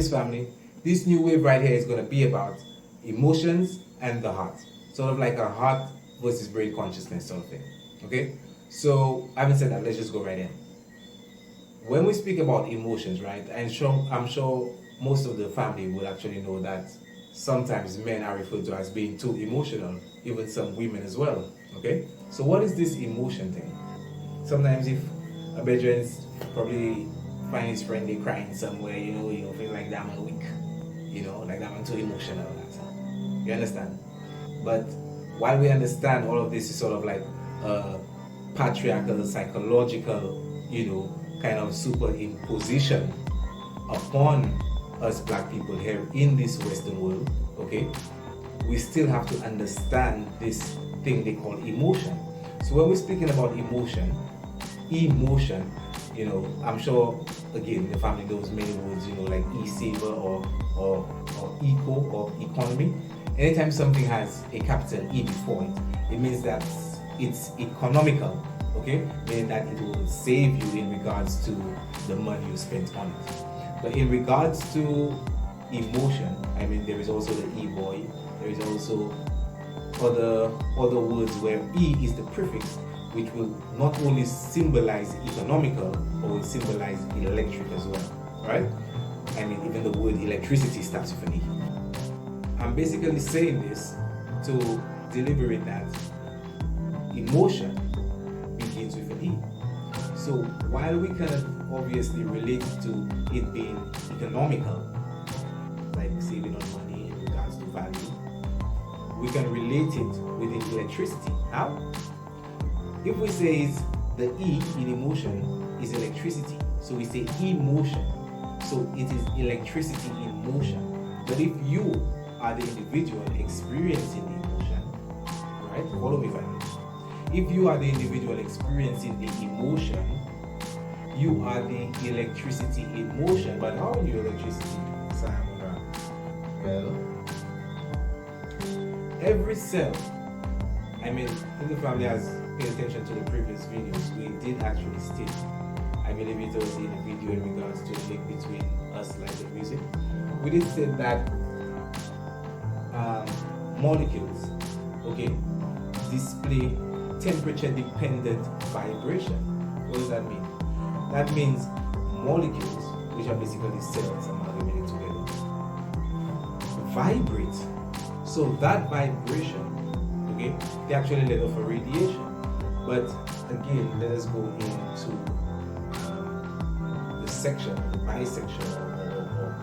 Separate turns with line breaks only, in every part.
this, family, this new wave right here is going to be about emotions and the heart. Sort of like a heart versus brain consciousness sort of thing. Okay? So, having said that, let's just go right in. When we speak about emotions, right, and I'm sure most of the family will actually know that sometimes men are referred to as being too emotional, even some women as well. Okay? So, what is this emotion thing? Sometimes if a veteran's probably find his friend they crying somewhere, you feel like that man weak, like that man too emotional. You understand? But while we understand all of this is sort of like patriarchal, psychological, kind of superimposition upon us black people here in this Western world, okay, we still have to understand this thing they call emotion. So when we're speaking about emotion, I'm sure again the family knows many words, like e-saver or eco or economy. Anytime something has a capital E before it, it means that it's economical, okay? Meaning that it will save you in regards to the money you spent on it. But in regards to emotion, there is also the e-boy, there is also other words where E is the prefix, which will not only symbolize economical, but will symbolize electric as well, right? Even the word electricity starts with an E. I'm basically saying this to deliberate that emotion begins with an E. So while we can obviously relate to it being economical, like saving on money in regards to value, we can relate it within electricity. How? If we say the E in emotion is electricity, so we say emotion, so it is electricity in motion. But if you are the individual experiencing the emotion, right? Follow me, family. If you are the individual experiencing the emotion, you are the electricity in motion. But how are you electricity, Simon? Well, every cell, if the family has paid attention to the previous videos, we did actually state, I believe it was in a video in regards to the link between us like the music, we did say that molecules, okay, display temperature dependent vibration. What does that mean? That means molecules, which are basically cells amalgamated together, vibrate. So that vibration, okay, they actually let off a radiation. But again, let us go into the section, the bisection, or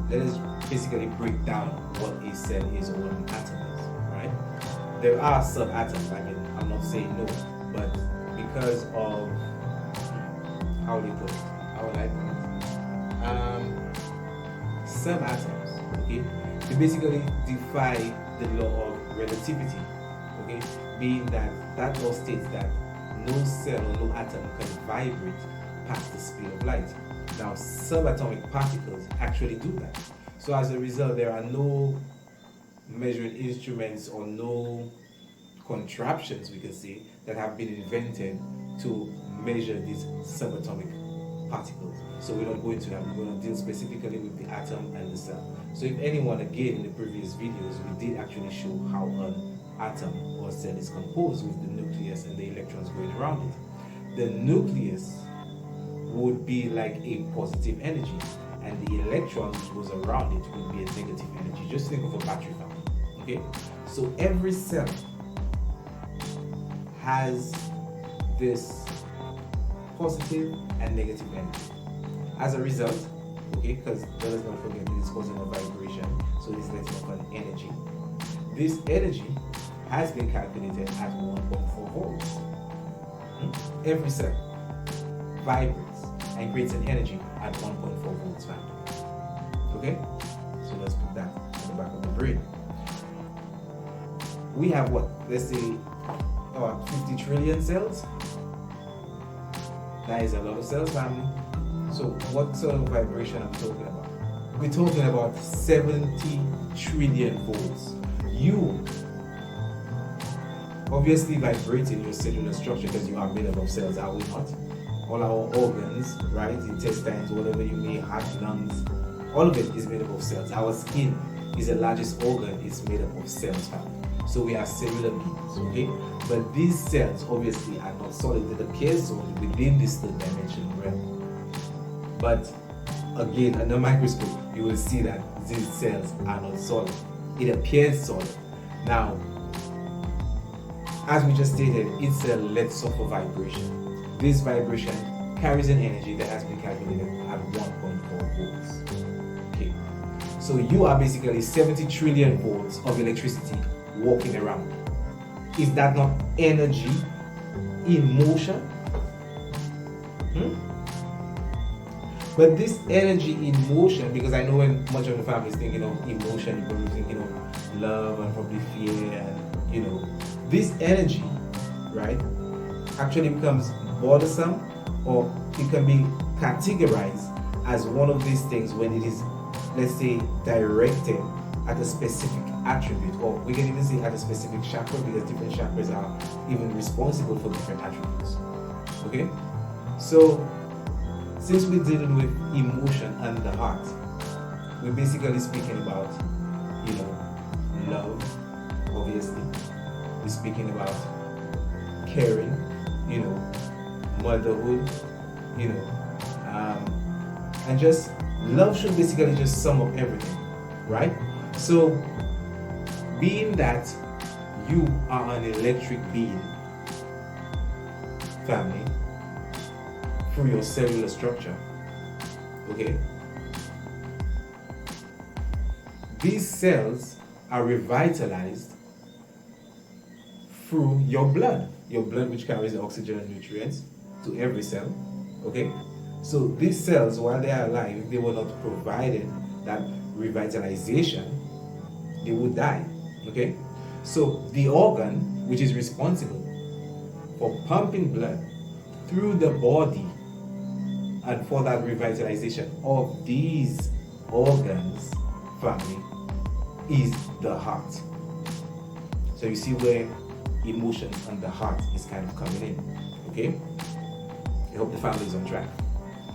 let us basically break down what a cell is or what an atom is, right? There are subatoms, I'm not saying no, but because of, how do you put it? How would I put it? Subatoms, okay, they basically defy the law of relativity, okay, being that law states that no cell or no atom can vibrate past the speed of light. Now, subatomic particles actually do that. So as a result, there are no measuring instruments or no contraptions, we can say, that have been invented to measure these subatomic particles. So we don't go into that. We're going to deal specifically with the atom and the cell. So if anyone, again, in the previous videos, we did actually show how an atom or cell is composed with the nucleus and the electrons going around it. The nucleus would be like a positive energy, and the electron which goes around it would be a negative energy. Just think of a battery family, okay? So every cell has this positive and negative energy. As a result, okay, because let us not forget it is causing a vibration, so it is letting off an energy. This energy has been calculated at 1.4 volts. Every cell vibrates and creates an energy at 1.4 volts family. Okay? So let's put that in the back of the brain. We have what? Let's say 50 trillion cells. That is a lot of cells, family. So what sort of vibration I'm talking about? We're talking about 70 trillion volts. You obviously vibrate in your cellular structure because you are made up of cells, are we not? All our organs, right? Intestines, whatever you may have, lungs, All of it is made up of cells. Our skin is the largest organ. It's made up of cells, family. So we are cellular beings, okay? But these cells obviously are not solid. It appears solid within this third dimensional realm. But again, under microscope, you will see that these cells are not solid. It appears solid. Now, as we just stated, each cell lets off a vibration. This vibration carries an energy that has been calculated at 1.4 volts. Okay, so you are basically 70 trillion volts of electricity walking around. Is that not energy in motion? But this energy in motion, because I know when much of the family is thinking of emotion, you're probably thinking of love and probably fear, and this energy, right, actually becomes bothersome, or it can be categorized as one of these things when it is, let's say, directed at a specific attribute, or we can even say at a specific chakra, because different chakras are even responsible for different attributes. Okay, so since we're dealing with emotion and the heart, we're basically speaking about, love, obviously. We're speaking about caring, motherhood, and just love should basically just sum up everything, right? So, being that you are an electric being, family, through your cellular structure, okay? These cells are revitalized through your blood which carries the oxygen and nutrients to every cell, okay? So these cells, while they are alive, if they were not provided that revitalization, they would die, okay? So the organ which is responsible for pumping blood through the body and for that revitalization of these organs, family, is the heart. So you see where emotion and the heart is kind of coming in, okay? I hope the family is on track.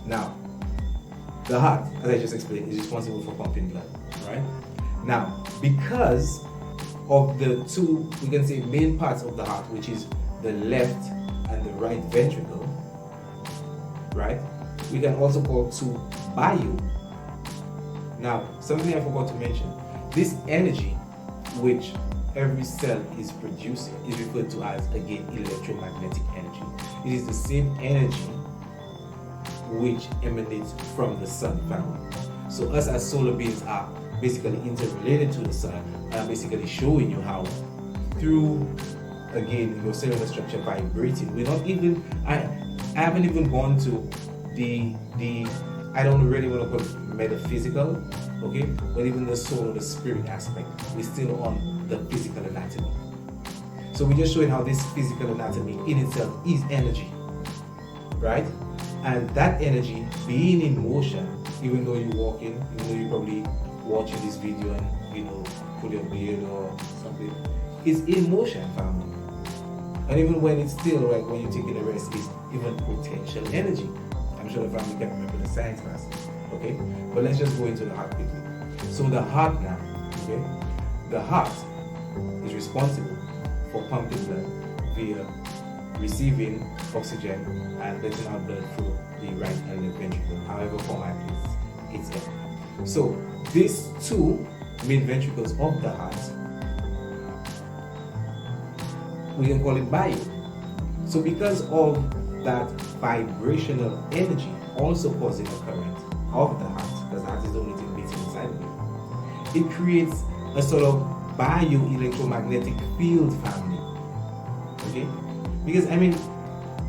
Now, the heart, as I just explained, is responsible for pumping blood, right? Now, because of the two, we can say, main parts of the heart, which is the left and the right ventricle, right? We can also call two bio. Now, something I forgot to mention, this energy which every cell is producing is referred to as, again, electromagnetic energy. It is the same energy which emanates from the sun, family. So us as solar beings are basically interrelated to the sun, and I'm basically showing you how through, again, your cellular structure vibrating. We're not even, I haven't even gone to the I don't really want to call it metaphysical, okay, but even the soul or the spirit aspect. We're still on the physical anatomy. So we're just showing how this physical anatomy in itself is energy, right? And that energy being in motion, even though you're walking, even though you're probably watching this video and pull your beard or something, is in motion, family. And even when it's still, like when you're taking a rest, it's even potential energy. I'm sure the family can remember the science class, okay? But let's just go into the heart quickly. So the heart now, okay? The heart is responsible for pumping blood via receiving oxygen and letting out blood through the right and left ventricle, however format it's in. So these two main ventricles of the heart, we can call it bio. So because of that vibrational energy also causing a current of the heart, because the heart is the only thing beating inside of you, it creates a sort of bio-electromagnetic field, family. Okay? Because I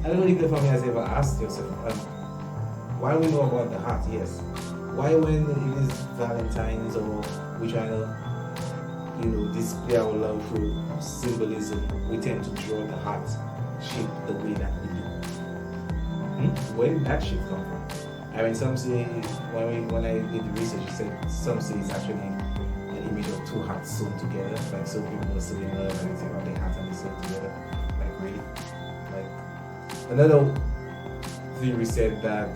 don't know if the family has ever asked yourself, why we know about the heart, yes. Why when it is Valentine's or we try to display our love through symbolism, we tend to draw the heart shape the way that we do. Where did that shape come from? Some say, when I did the research, some say it's actually an image of two hearts sewn together, like so people are sewing love and they take out their hearts and they sew together, like really. Like another theory said that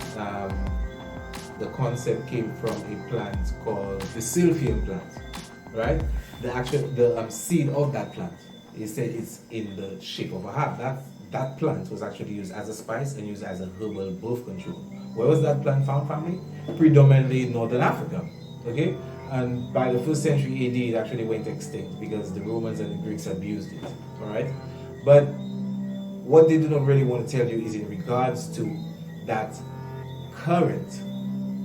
the concept came from a plant called the Sylphium plant, right? The seed of that plant, they said it's in the shape of a heart. That plant was actually used as a spice and used as a herbal birth control. Where was that plant found, family? Predominantly in Northern Africa, okay? And by the 1st century AD, it actually went extinct because the Romans and the Greeks abused it, all right? But what they do not really want to tell you is in regards to that current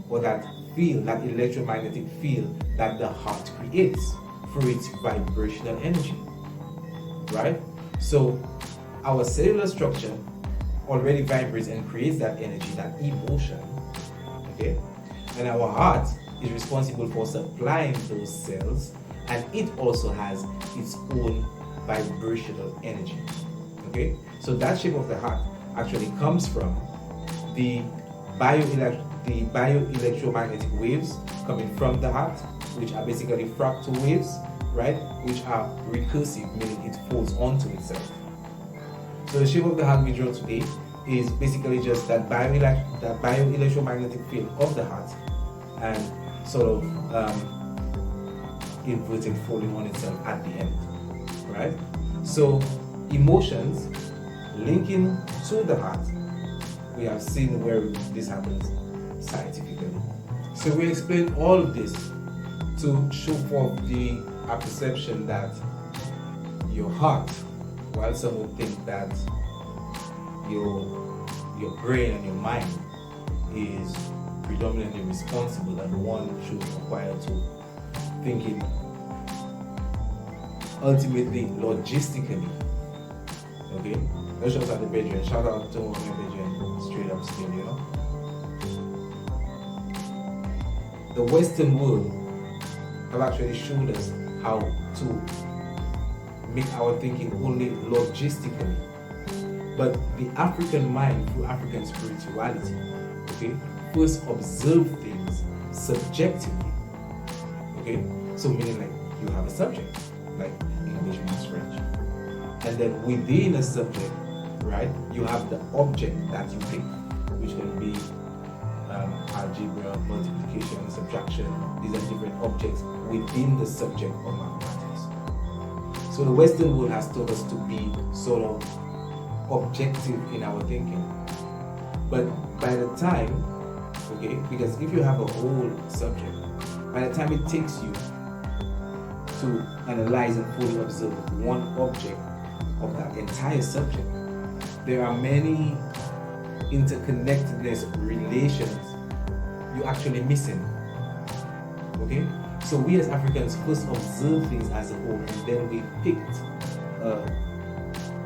or that field, that electromagnetic field that the heart creates through its vibrational energy, right? So our cellular structure already vibrates and creates that energy, that emotion, okay? And our heart is responsible for supplying those cells, and it also has its own vibrational energy, okay? So that shape of the heart actually comes from the bioelectromagnetic waves coming from the heart, which are basically fractal waves, right? Which are recursive, meaning it folds onto itself. So the shape of the heart we draw today is basically just that bioelectromagnetic field of the heart and sort of inverted folding on itself at the end, right? So emotions linking to the heart, we have seen where this happens scientifically. So we explain all of this to show forth the perception that your heart, while some would think that your brain and your mind is predominantly responsible and one should acquire to thinking ultimately logistically, okay? Let's shout out the bedroom. Shout out to my bedroom, straight up still, you know. The Western world have actually showed us how to make our thinking only logistically. But the African mind, through African spirituality, okay, first observe things subjectively. Okay? So meaning like you have a subject, like English means French. And then within a subject, right, you have the object that you pick, which can be algebra, multiplication, subtraction. These are different objects within the subject of mathematics. So the Western world has taught us to be sort of objective in our thinking. But by the time, okay, because if you have a whole subject, by the time it takes you to analyze and fully observe one object of that entire subject, there are many interconnectedness relations you're actually missing. Okay? So we as Africans first observe things as a whole, and then we picked a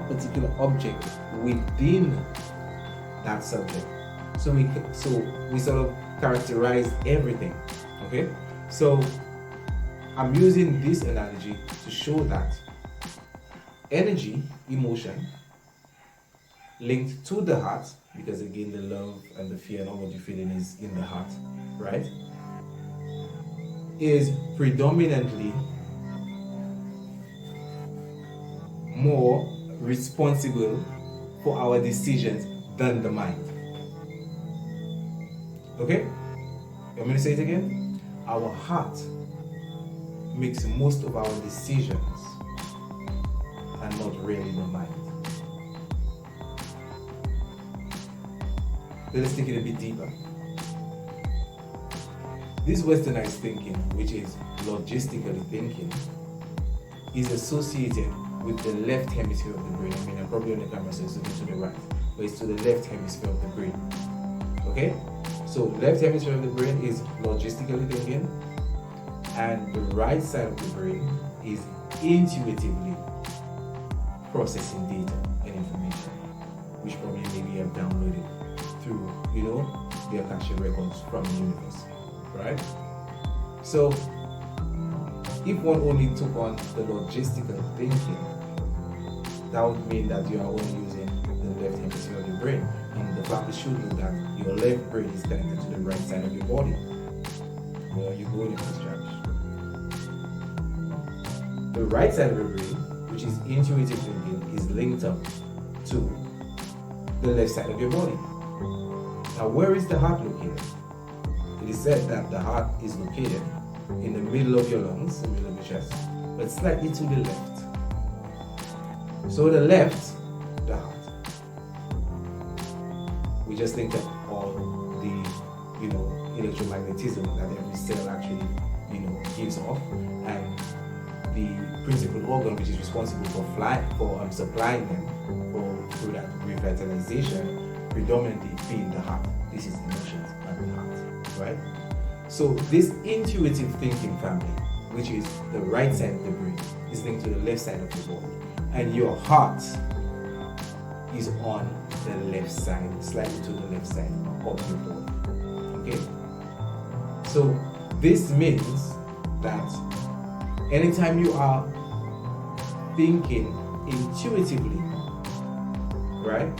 particular object within that subject. So we sort of characterize everything. Okay? So I'm using this analogy to show that energy, emotion, linked to the heart, because again the love and the fear and all what you're feeling is in the heart, right, is predominantly more responsible for our decisions than the mind. Okay? You want me to say it again? Our heart makes most of our decisions and not really the mind. Let's take it a bit deeper. This westernized thinking, which is logistically thinking, is associated with the left hemisphere of the brain. I mean, I'm probably on the camera, so it's looking to the right, but it's to the left hemisphere of the brain. Okay? So, left hemisphere of the brain is logistically thinking, and the right side of the brain is intuitively processing data and information, which probably maybe you have downloaded through, the Akashic records from the universe, right? So, if one only took on the logistical thinking, that would mean that you are only using the left hemisphere of the brain. And the family should know that your left brain is connected to the right side of your body. Where you go in this church. The right side of the brain, which is intuitive thinking, is linked up to the left side of your body. Now, where is the heart located? It is said that the heart is located in the middle of your lungs, the middle of your chest, but slightly to the left. So the left, the heart. We just think of all the, electromagnetism that every cell actually, gives off, and the principal organ which is responsible for supplying them through that revitalization, predominantly being the heart. This is emotions and the heart, right? So this intuitive thinking family, which is the right side of the brain, is linked to the left side of the body, and your heart is on the left side, slightly to the left side of your body. Okay? So this means that anytime you are thinking intuitively, right,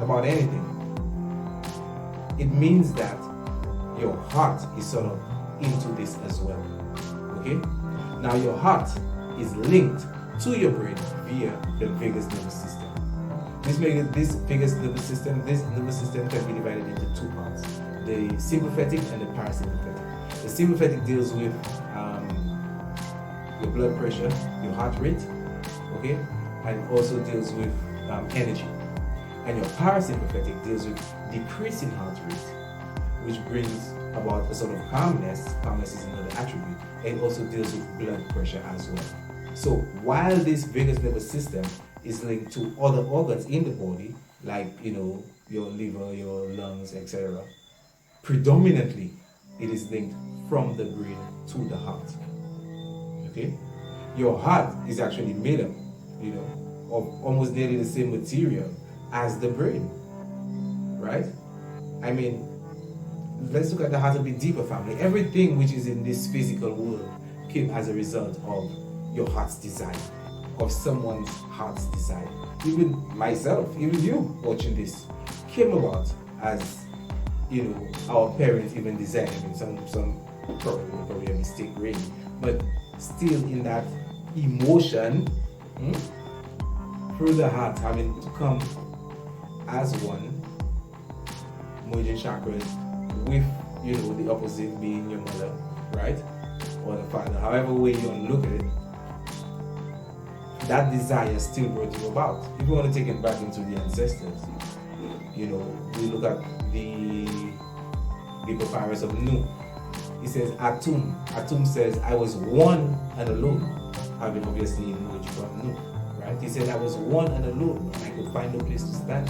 about anything, it means that your heart is sort of into this as well. Okay? Now your heart is linked to your brain via the vagus nervous system. This vagus nervous system can be divided into two parts: the sympathetic and the parasympathetic. The sympathetic deals with your blood pressure, your heart rate, okay, and also deals with energy. And your parasympathetic deals with decreasing heart rate, which brings about a sort of calmness. Calmness is another attribute, and also deals with blood pressure as well. So while this vagus nervous system is linked to other organs in the body, like your liver, your lungs, etc., predominantly it is linked from the brain to the heart. Okay, your heart is actually made up, of almost nearly the same material as the brain, right? I mean, let's look at the heart a bit deeper, family. Everything which is in this physical world came as a result of your heart's desire, of someone's heart's desire. Even myself, even you watching this, came about as, our parents even desired. I mean, some probably a mistake really, but still in that emotion, through the heart having to come as one, merging chakras with, the opposite being your mother, right? Or the father, however way you want to look at it, that desire still brought you about. If you want to take it back into the ancestors, we look at the papyrus of Nu. It says Atum. Atum says, I was one and alone, having obviously emerged from Nu, right? He said, I was one and alone, and I could find no place to stand.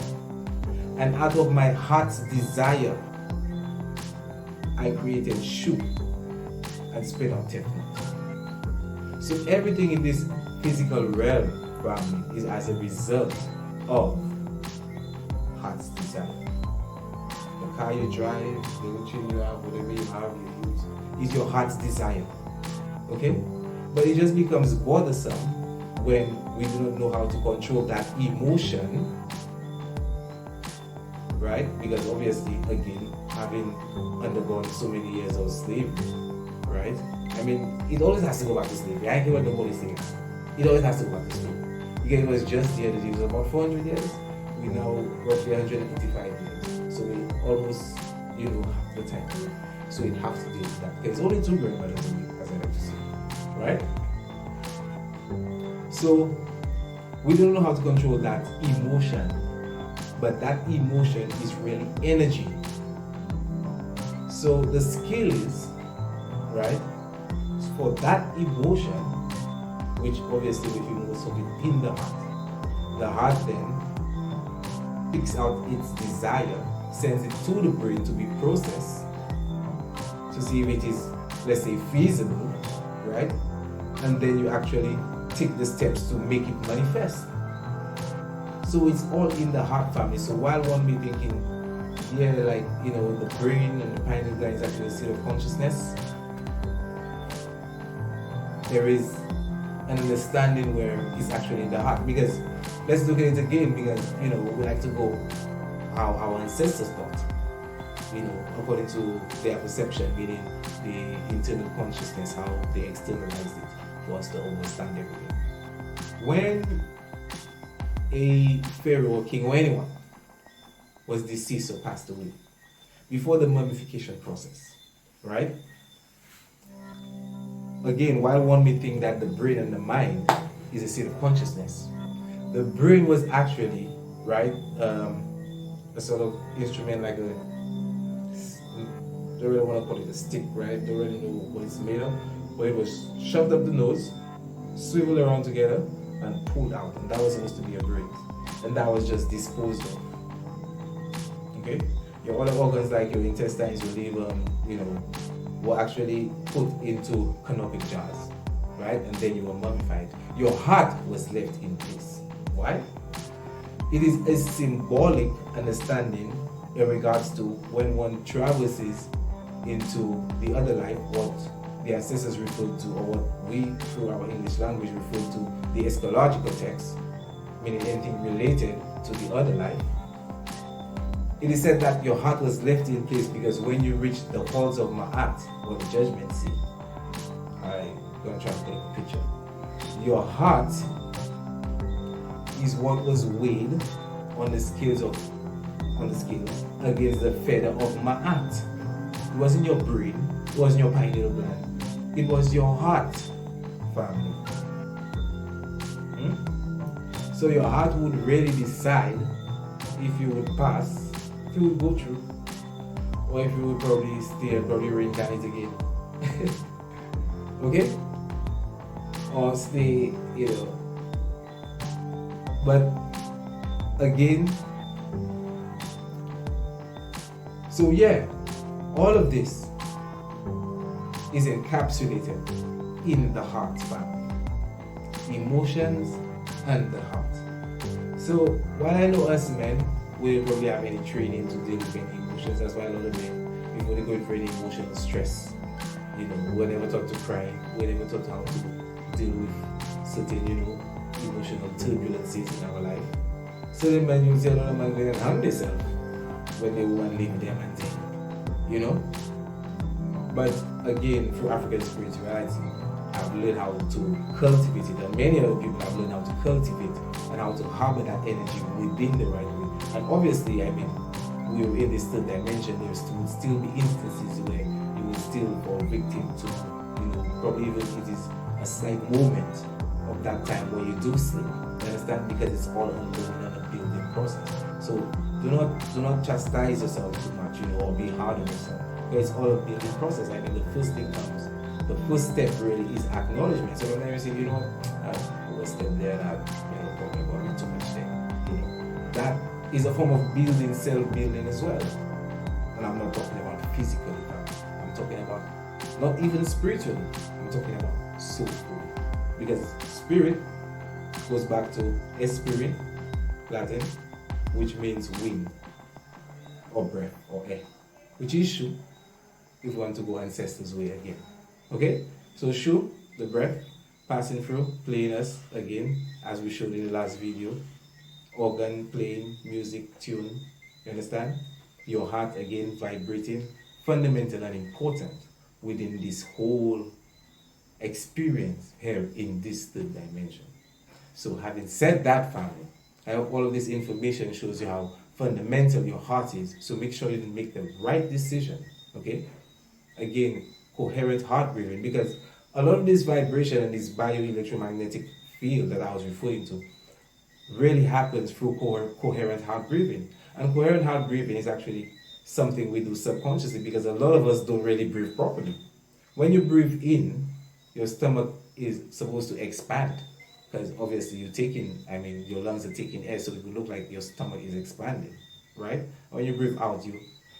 And out of my heart's desire, I created Shu and spit out Tefnut. So everything in this physical realm, family, is as a result of heart's desire. The car you drive, the routine you have, whatever you have, you use, is your heart's desire. Okay? But it just becomes bothersome when we do not know how to control that emotion, right? Because obviously, again, having undergone so many years of slavery, right? I mean, it always has to go back to slavery. I hear what nobody says. It always has to go back to slavery. Because it was just here that it was about 400 years. We now roughly 185 years. So we almost, half the time. So it has to deal with that. Because it's only 2 grandmothers a week, as I like to say. Right? So we don't know how to control that emotion. But that emotion is really energy. So the skill is, right, for that emotion, which obviously if you know so within the heart then picks out its desire, sends it to the brain to be processed to see if it is, let's say, feasible, right? And then you actually take the steps to make it manifest. So it's all in the heart, family. So while one may be thinking, yeah, like, the brain and the pineal gland is actually a state of consciousness, there is an understanding where it's actually in the heart. Because let's look at it again, because we like to go how our ancestors thought, according to their perception, meaning the internal consciousness, how they externalized it for us to understand everything. When a pharaoh or king or anyone was deceased or passed away, before the mummification process, right? Again, while one may think that the brain and the mind is a state of consciousness, the brain was actually, right, a sort of instrument like a, don't really want to call it a stick, right? Don't really know what it's made of, but it was shoved up the nose, swiveled around together, and pulled out, and that was supposed to be your brain, and that was just disposed of. Okay, your other organs like your intestines, your liver, were actually put into canopic jars, right? And then you were mummified. Your heart was left in place. Why? It is a symbolic understanding in regards to when one traverses into the other life, what the ancestors referred to, or what we, through our English language, refer to the eschatological text, meaning anything related to the other life. It is said that your heart was left in place because when you reach the halls of Ma'at, or the judgment seat, I'm going to try to take a picture. Your heart is what was weighed on the scales against the feather of Ma'at. It wasn't your brain, it wasn't your pineal gland, it was your heart, family. So your heart would really decide if you would pass, if you would go through, or if you would probably stay and probably reincarnate again. Okay? Or stay, But again, so yeah, all of this is encapsulated in the heart, family. Emotions and the heart. So while I know us men, we don't probably have any training to deal with any emotions. That's why a lot of men, before they go through any emotional stress, we're never taught to cry, we're never taught how to deal with certain, emotional turbulences in our life. So the man, you see a lot of men going and harm themselves when they want to leave their man thing, But again, through African spirituality, I've learned how to cultivate it, and many other people have learned how to cultivate and how to harbor that energy within the right way. And obviously, we're in this third dimension. There will still be instances where you will still fall victim to, probably even it is a slight moment of that time where you do sleep. You understand? Because it's all ongoing and a building process. So do not chastise yourself too much, or be hard on yourself. Because it's all a building process. The first thing comes. The first step really is acknowledgement. So when I say, I will step there and probably about too much there. That is a form of building, self-building as well. And I'm not talking about physically. I'm talking about not even spiritually. I'm talking about soulfully. Because spirit goes back to esprit, Latin, which means wind, or breath, or air, which is shu, if we want to go ancestors' way again. Okay? So shu, the breath, passing through, playing us again, as we showed in the last video. Organ playing, music, tune, you understand? Your heart again vibrating, fundamental and important within this whole experience here in this third dimension. So having said that, family, I hope all of this information shows you how fundamental your heart is. So make sure you make the right decision, okay? Again, coherent heart breathing, because a lot of this vibration and this bioelectromagnetic field that I was referring to really happens through coherent heart breathing. And coherent heart breathing is actually something we do subconsciously, because a lot of us don't really breathe properly. When you breathe in, your stomach is supposed to expand, because obviously your lungs are taking air, so it will look like your stomach is expanding, right? When you breathe out,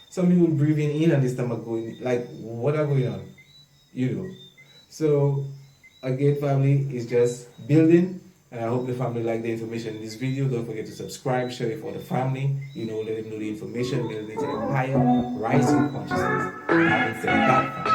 some people breathing in and the stomach going, like, what are going on? So again, family, is just building. And I hope the family liked the information in this video. Don't forget to subscribe, share it for the family. Let them know the information, build into empire, rising consciousness. And having said that,